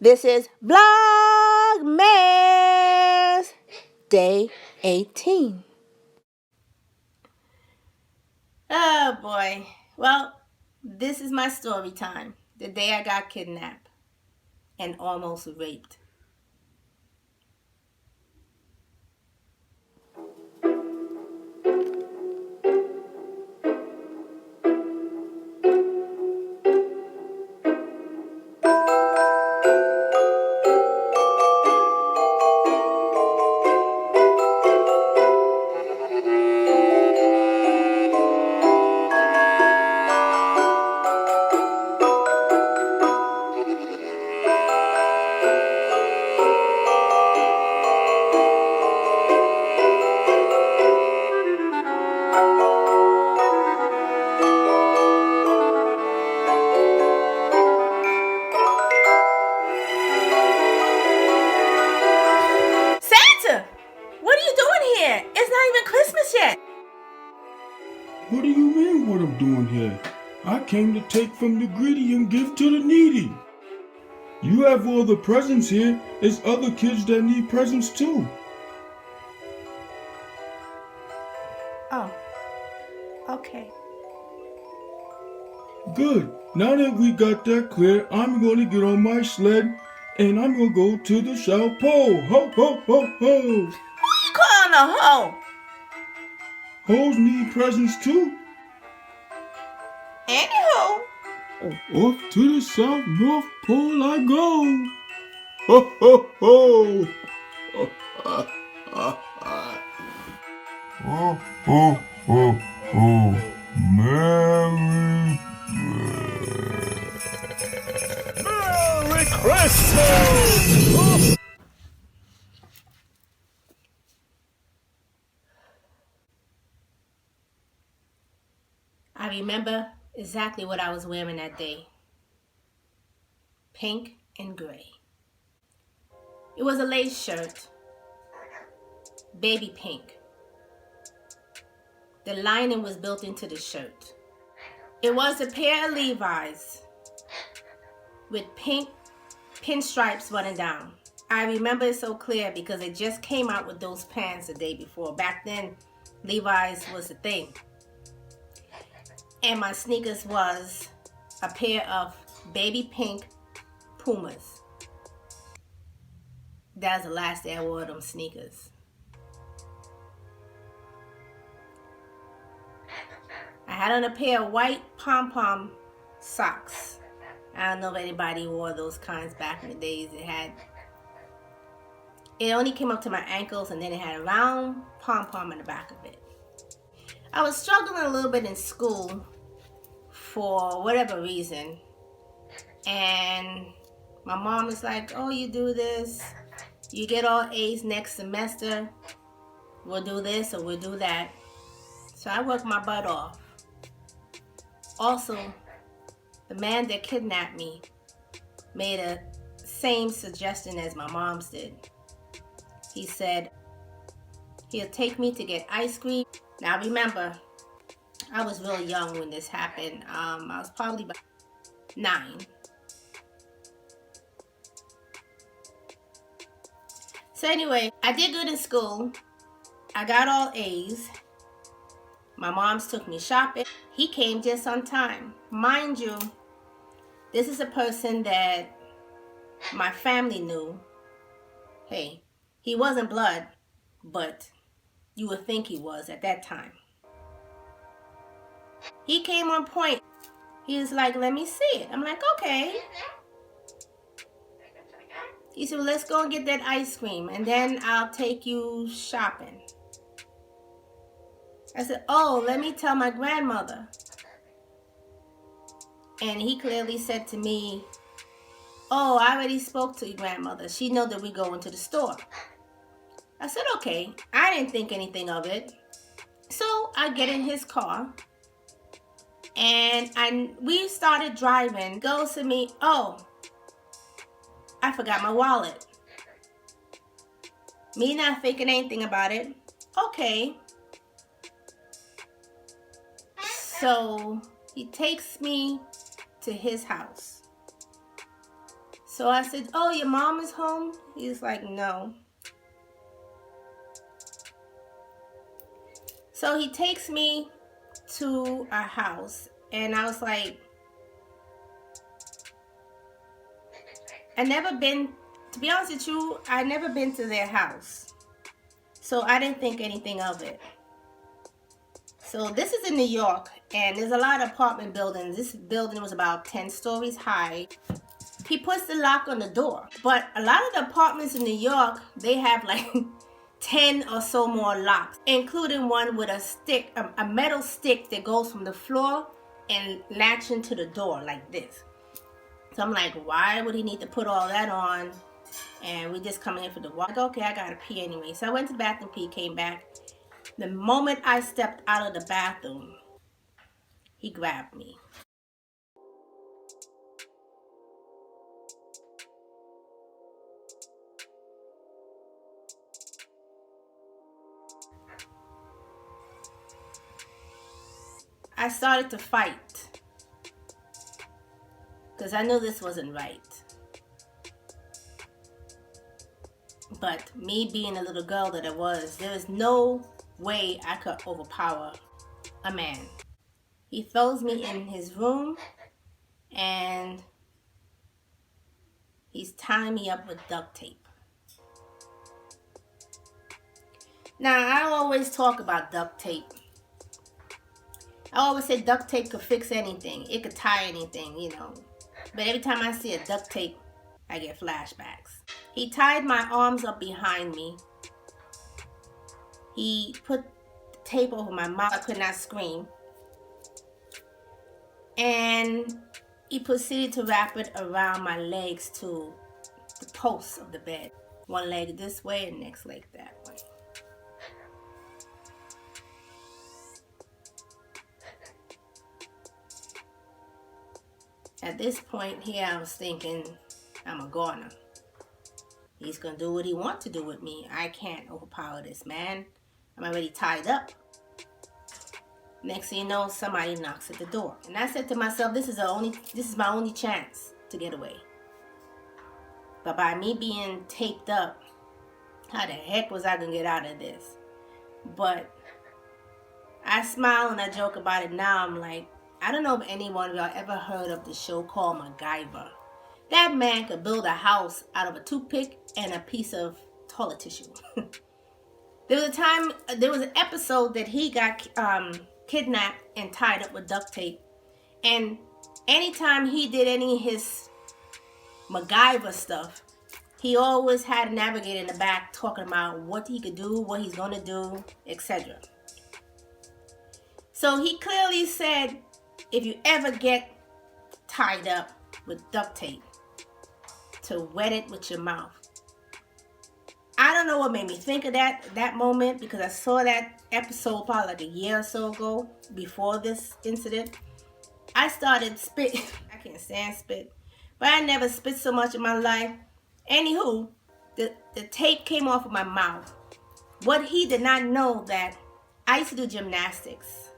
This is Vlogmas Day 18. Oh boy. Well, this is my story time. The day I got kidnapped and almost raped. Santa! What are you doing here? It's not even Christmas yet. What do you mean what I'm doing here? I came to take from the greedy and give to the needy. You have all the presents here. There's other kids that need presents too. Oh, okay. Good. Now that we got that clear, I'm going to get on my sled and I'm going to go to the South Pole. Ho, ho, ho, ho. Who you calling a hoe? Hoes need presents too. Anywho. Off to the South North Pole I go. Ho, ho, ho. Oh, oh, oh, oh, Merry Christmas! I remember exactly what I was wearing that day. Pink and gray. It was a lace shirt, baby pink. The lining was built into the shirt. It was a pair of Levi's with pink pinstripes running down. I remember it so clear because they just came out with those pants the day before. Back then, Levi's was a thing. And my sneakers was a pair of baby pink Pumas. That was the last day I wore them sneakers. I had on a pair of white pom-pom socks. I don't know if anybody wore those kinds back in the days. It only came up to my ankles and then it had a round pom-pom in the back of it. I was struggling a little bit in school for whatever reason. And my mom was like, oh, you do this, you get all A's next semester, we'll do this or we'll do that. So I worked my butt off. Also, the man that kidnapped me made a same suggestion as my mom's did. He said he'll take me to get ice cream. Now remember, I was really young when this happened. I was probably about 9. So anyway, I did good in school. I got all A's. My mom's took me shopping. He came just on time. Mind you, this is a person that my family knew. Hey, he wasn't blood, but you would think he was at that time. He came on point. He was like, let me see it. I'm like, okay. He said, well, let's go and get that ice cream and then I'll take you shopping. I said, oh, let me tell my grandmother. And he clearly said to me, oh, I already spoke to your grandmother. She know that we go into the store. I said, okay. I didn't think anything of it. So I get in his car and we started driving. Goes to me, oh, I forgot my wallet. Me not thinking anything about it. Okay. So he takes me to his house. So I said, "Oh, your mom is home?" He's like, "No." So he takes me to a house, and I was like, to be honest with you, I never been to their house. So I didn't think anything of it. So this is in New York, and there's a lot of apartment buildings. This building was about 10 stories high. He puts the lock on the door. But a lot of the apartments in New York, they have like 10 or so more locks, including one with a stick, a metal stick that goes from the floor and latch into the door like this. So I'm like, why would he need to put all that on? And we just coming in for the walk. Like, okay, I gotta pee anyway. So I went to the bathroom, pee, came back. The moment I stepped out of the bathroom, he grabbed me. I started to fight because I knew this wasn't right. But me being a little girl that I was, there was no way I could overpower a man. He throws me in his room and he's tying me up with duct tape. Now, I always talk about duct tape. I always say duct tape could fix anything. It could tie anything, you know. But every time I see a duct tape, I get flashbacks. He tied my arms up behind me. He put tape over my mouth. I could not scream. And he proceeded to wrap it around my legs to the posts of the bed. One leg this way and next leg that way. At this point here, I was thinking, I'm a goner. He's going to do what he wants to do with me. I can't overpower this man. I'm already tied up. Next thing you know, somebody knocks at the door. And I said to myself, this is my only chance to get away. But by me being taped up, how the heck was I going to get out of this? But I smile and I joke about it now. I'm like, I don't know if anyone of y'all ever heard of the show called MacGyver. That man could build a house out of a toothpick and a piece of toilet tissue. There was an episode that he got kidnapped and tied up with duct tape. And anytime he did any of his MacGyver stuff, he always had a navigator in the back talking about what he could do, what he's going to do, etc. So he clearly said, if you ever get tied up with duct tape, to wet it with your mouth. I don't know what made me think of that moment, because I saw that episode probably like a year or so ago before this incident. I started spitting. I can't stand spit, but I never spit so much in my life. Anywho, the tape came off of my mouth. What he did not know that I used to do gymnastics.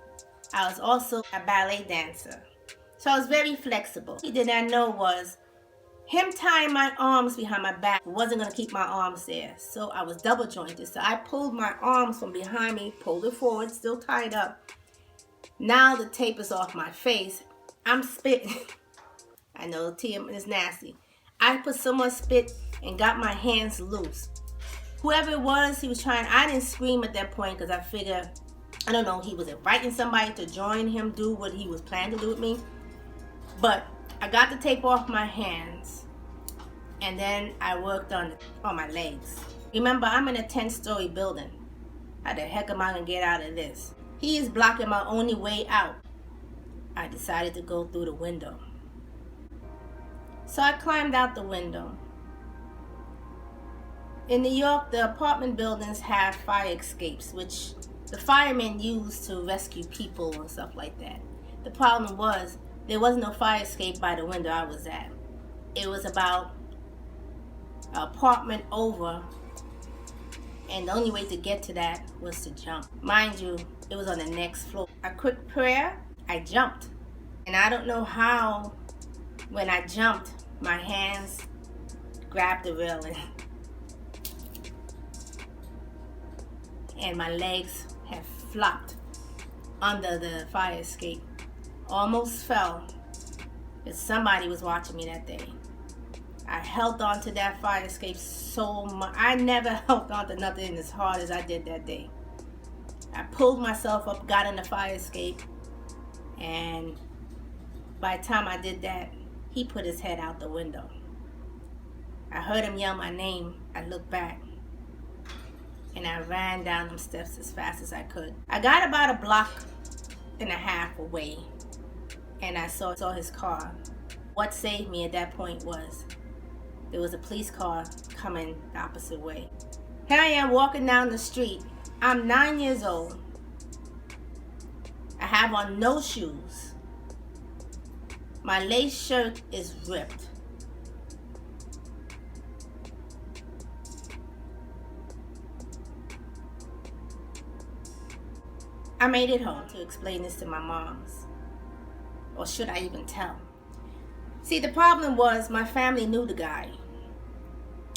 I was also a ballet dancer. So I was very flexible. He did not know was him tying my arms behind my back wasn't going to keep my arms there. So I was double jointed. So I pulled my arms from behind me, pulled it forward, still tied up. Now the tape is off my face. I'm spitting. I know the TM is nasty. I put so much spit and got my hands loose. Whoever it was, he was trying. I didn't scream at that point because I figured, I don't know, he was inviting somebody to join him do what he was planning to do with me. But I got the tape off my hands, and then I worked on my legs. Remember, I'm in a 10-story building. How the heck am I going to get out of this? He is blocking my only way out. I decided to go through the window. So I climbed out the window. In New York, the apartment buildings have fire escapes, which the firemen use to rescue people and stuff like that. The problem was, there was no fire escape by the window I was at. It was about an apartment over, and the only way to get to that was to jump. Mind you, it was on the next floor. A quick prayer, I jumped. And I don't know how, when I jumped, my hands grabbed the railing. And my legs had flopped under the fire escape. Almost fell. But somebody was watching me that day. I held on to that fire escape so much. I never held on to nothing as hard as I did that day. I pulled myself up, got in the fire escape, and by the time I did that, he put his head out the window. I heard him yell my name. I looked back, and I ran down them steps as fast as I could. I got about a block and a half away, and I saw his car. What saved me at that point was there was a police car coming the opposite way. Here I am walking down the street. I'm 9 years old. I have on no shoes. My lace shirt is ripped. I made it home to explain this to my moms. Or should I even tell? See, the problem was my family knew the guy.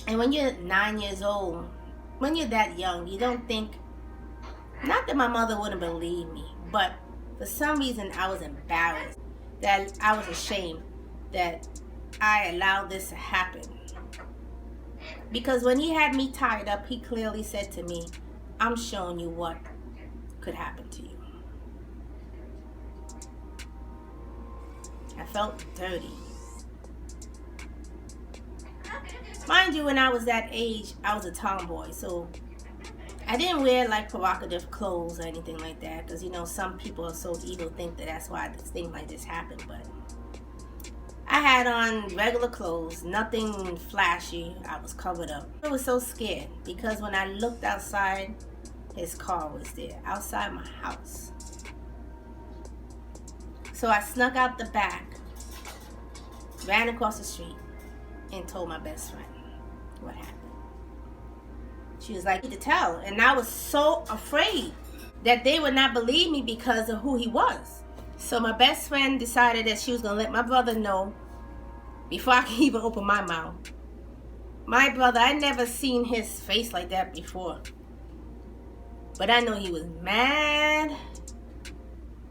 And when you're 9 years old, when you're that young, you don't think, not that my mother wouldn't believe me, but for some reason I was embarrassed, that I was ashamed that I allowed this to happen. Because when he had me tied up, he clearly said to me, I'm showing you what could happen to you. I felt dirty. Mind you, when I was that age, I was a tomboy, so I didn't wear like provocative clothes or anything like that, because you know some people are so evil, think that that's why this thing like this happened. But I had on regular clothes, nothing flashy. I was covered up. I was so scared because when I looked outside, his car was there outside my house. So I snuck out the back, ran across the street, and told my best friend what happened. She was like, "You need to tell." And I was so afraid that they would not believe me because of who he was. So my best friend decided that she was going to let my brother know before I could even open my mouth. My brother, I never seen his face like that before. But I know he was mad.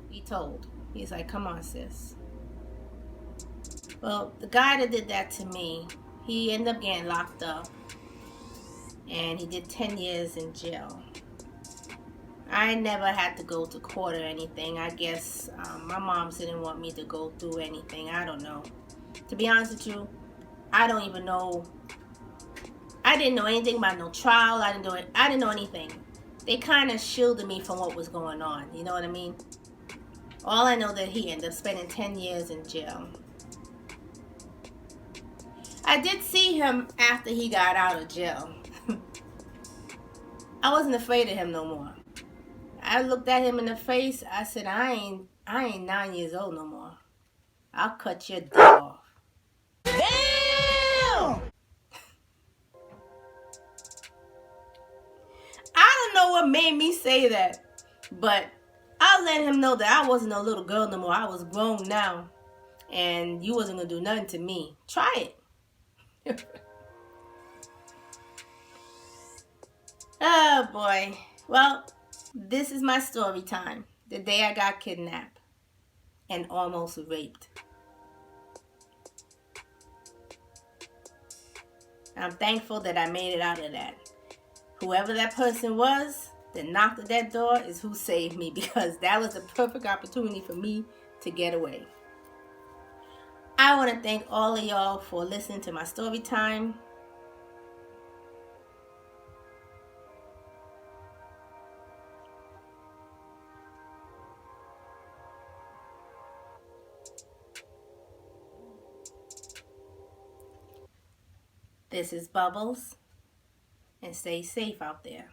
He told. He's like, "Come on, sis." Well, the guy that did that to me, he ended up getting locked up. And he did 10 years in jail. I never had to go to court or anything. I guess my mom didn't want me to go through anything. I don't know. To be honest with you, I don't even know. I didn't know anything about no trial. I didn't know anything. They kind of shielded me from what was going on. You know what I mean? All I know that he ended up spending 10 years in jail. I did see him after he got out of jail. I wasn't afraid of him no more. I looked at him in the face. I said, I ain't 9 years old no more. I'll cut your dick off. Damn! I don't know what made me say that, but I let him know that I wasn't a little girl no more. I was grown now, and you wasn't gonna do nothing to me. Try it. Oh boy. Well, this is my story time. The day I got kidnapped and almost raped. I'm thankful that I made it out of that. Whoever that person was that knocked at that door is who saved me, because that was the perfect opportunity for me to get away. I want to thank all of y'all for listening to my story time. This is Bubbles, and stay safe out there.